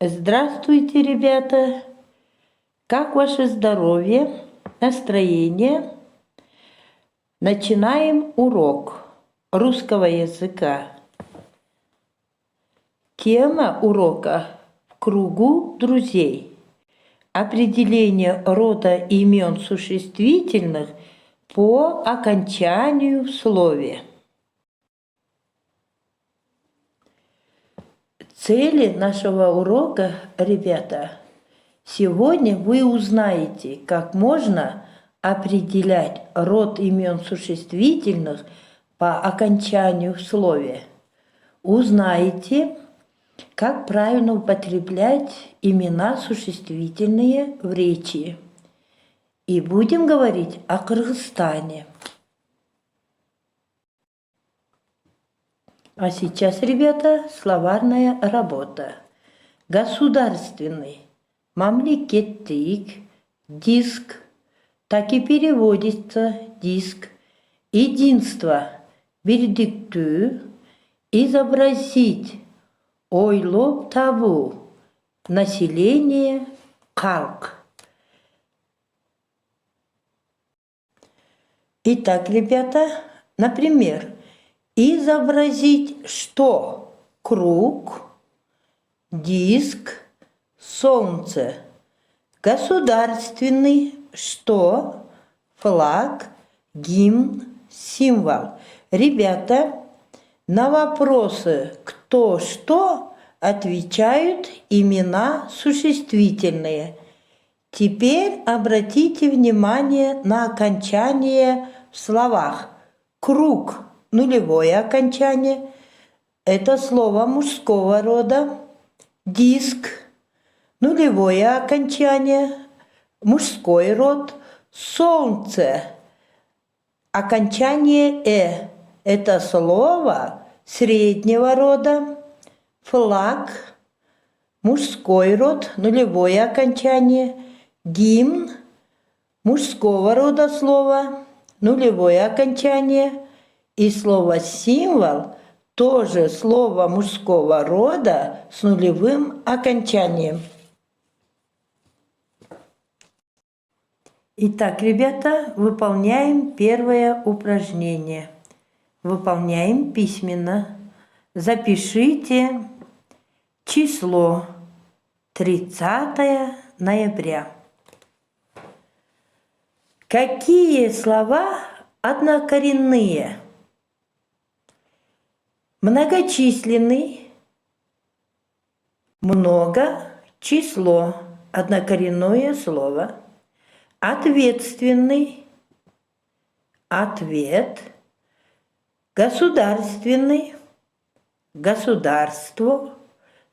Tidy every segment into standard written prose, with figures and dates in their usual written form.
Здравствуйте, ребята! Как ваше здоровье, настроение? Начинаем урок русского языка. Тема урока «В кругу друзей». Определение рода имен существительных по окончанию в слове. Цели нашего урока, ребята, сегодня вы узнаете, как можно определять род имен существительных по окончанию в слове. Узнаете, как правильно употреблять имена существительные в речи. И будем говорить о Кыргызстане. А сейчас, ребята, словарная работа. Государственный, мамлекеттик, диск, так и переводится диск. Единство, бирдиктүү, изобразить, ойлоп табуу, население, халк. Итак, ребята, например, изобразить что? Круг, диск, солнце. Государственный что? Флаг, гимн, символ. Ребята, на вопросы «кто что» отвечают имена существительные. Теперь обратите внимание на окончание в словах. Круг. Нулевое окончание – это слово мужского рода. Диск – нулевое окончание, мужской род. Солнце – окончание – это слово среднего рода. Флаг – мужской род, нулевое окончание. Гимн – мужского рода слово, нулевое окончание. И слово «символ» тоже слово мужского рода с нулевым окончанием. Итак, ребята, выполняем первое упражнение. Выполняем письменно. Запишите число 30 ноября. Какие слова однокоренные? Многочисленный, много, число, однокоренное слово. Ответственный, ответ. Государственный, государство.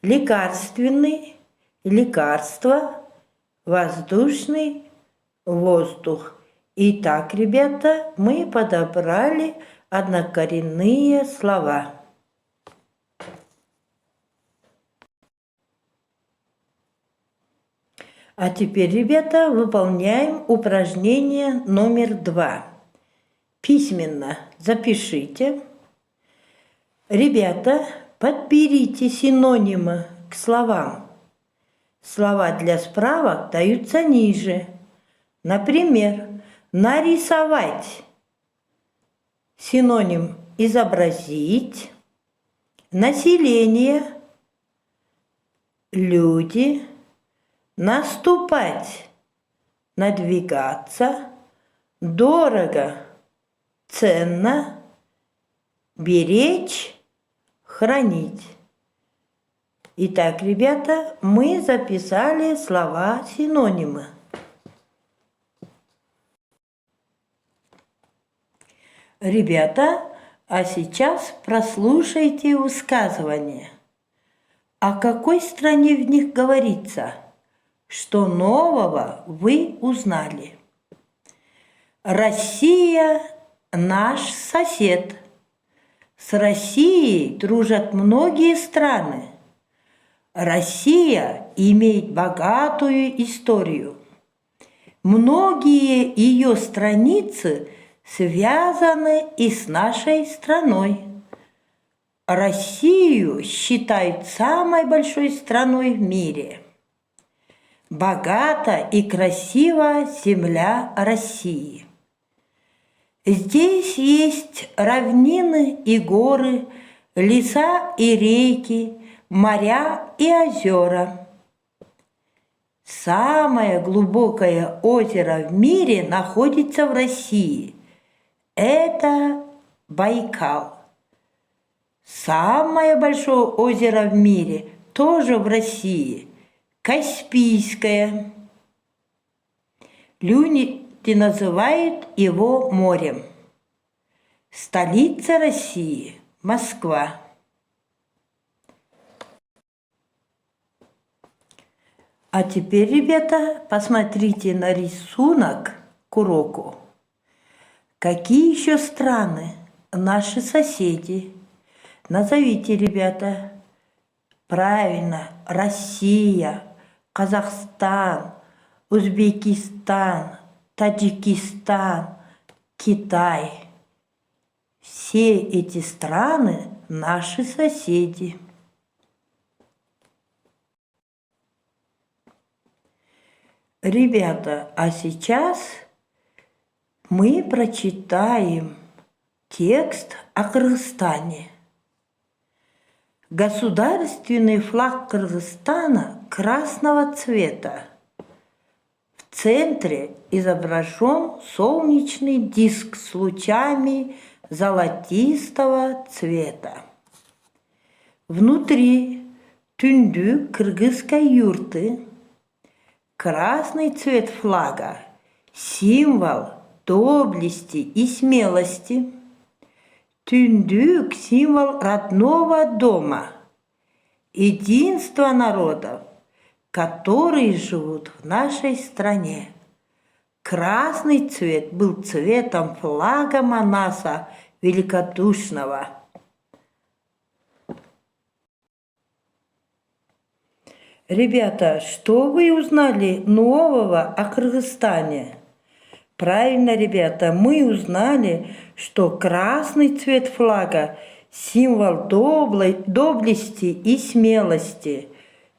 Лекарственный, лекарство. Воздушный, воздух. Итак, ребята, мы подобрали однокоренные слова. А теперь, ребята, выполняем упражнение номер 2. Письменно запишите. Ребята, подберите синонимы к словам. Слова для справок даются ниже. Например, нарисовать. Синоним изобразить. Население. Люди. Наступать, надвигаться, дорого, ценно, беречь, хранить. Итак, ребята, мы записали слова-синонимы. Ребята, а сейчас прослушайте высказывания. О какой стране в них говорится? Что нового вы узнали? Россия – наш сосед. С Россией дружат многие страны. Россия имеет богатую историю. Многие ее страницы связаны и с нашей страной. Россию считают самой большой страной в мире. Богата и красива земля России. Здесь есть равнины и горы, леса и реки, моря и озера. Самое глубокое озеро в мире находится в России. Это Байкал. Самое большое озеро в мире тоже в России – Каспийское. Люди называют его морем. Столица России – Москва. А теперь, ребята, посмотрите на рисунок к уроку. Какие еще страны наши соседи? Назовите, ребята. Правильно, Россия, Казахстан, Узбекистан, Таджикистан, Китай. Все эти страны наши соседи. Ребята, а сейчас мы прочитаем текст о Кыргызстане. Государственный флаг Кыргызстана красного цвета. В центре изображен солнечный диск с лучами золотистого цвета. Внутри тундук кыргызской юрты. Красный цвет флага – символ доблести и смелости. Тундук – символ родного дома, единства народов, которые живут в нашей стране. Красный цвет был цветом флага Манаса Великодушного. Ребята, что вы узнали нового о Кыргызстане? Правильно, ребята, мы узнали, что красный цвет флага – символ доблести и смелости.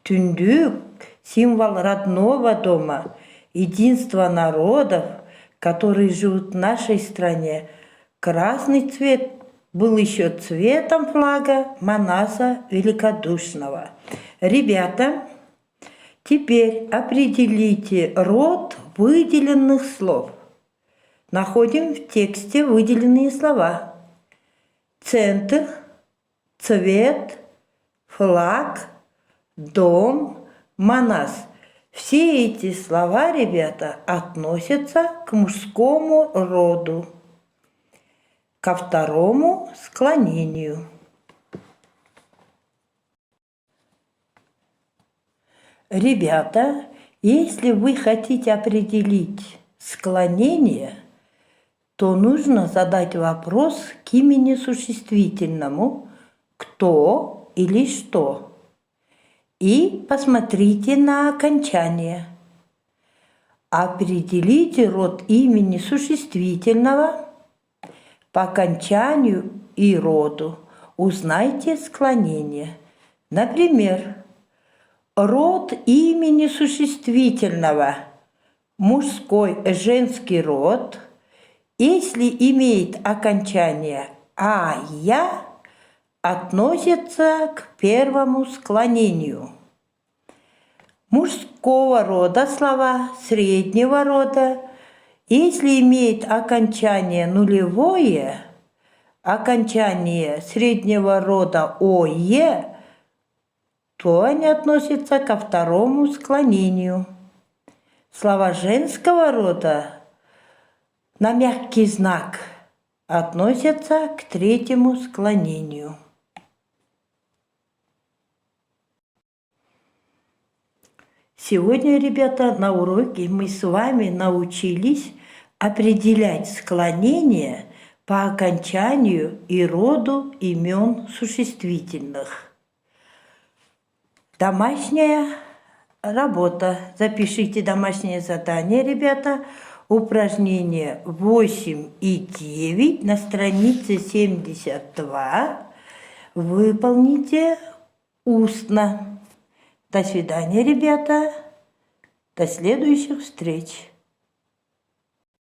Тундук – символ родного дома, единства народов, которые живут в нашей стране. Красный цвет был еще цветом флага Манаса Великодушного. Ребята, теперь определите род выделенных слов. Находим в тексте выделенные слова. Центр, цвет, флаг, дом, Манас. Все эти слова, ребята, относятся к мужскому роду, ко второму склонению. Ребята, если вы хотите определить склонение, то нужно задать вопрос к имени существительному «кто» или «что». И посмотрите на окончание. Определите род имени существительного по окончанию и роду. Узнайте склонение. Например, род имени существительного – мужской, женский род, если имеет окончание «а-я», относится к первому склонению. Мужского рода слова среднего рода, если имеет окончание нулевое, окончание среднего рода «ое», то они относятся ко второму склонению. Слова женского рода на мягкий знак относятся к третьему склонению. Сегодня, ребята, на уроке мы с вами научились определять склонение по окончанию и роду имен существительных. Домашняя работа. Запишите домашнее задание, ребята. Упражнение 8 и 9 на странице 72. выполните устно. До свидания, ребята. До следующих встреч.